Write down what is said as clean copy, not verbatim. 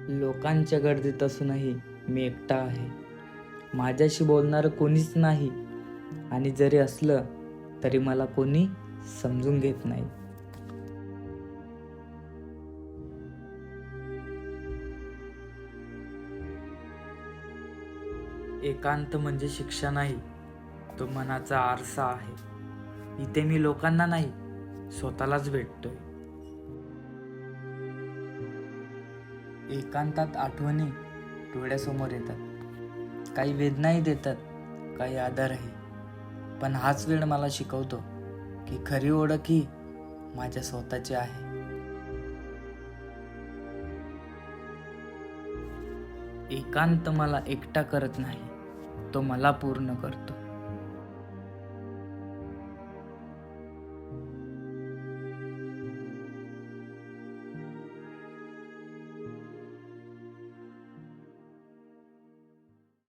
लोकांच्या गर्दीत असूनही मी एकटा आहे. माझ्याशी बोलणारं कोणीच नाही, आणि जरी असलं तरी मला कोणी समजून घेत नाही. एकांत म्हणजे शिक्षा नाही, तो मनाचा आरसा आहे. इथे मी लोकांना नाही, स्वतःलाच भेटतोय. एकांतात आठवणी डोळ्यासमोर येतात, काही वेदनाही देतात, काही आधारही. पण हाच वेळ मला शिकवतो की खरी ओळख ही माझ्या स्वतःची आहे. एकांत मला एकटा करत नाही, तो मला पूर्ण करतो.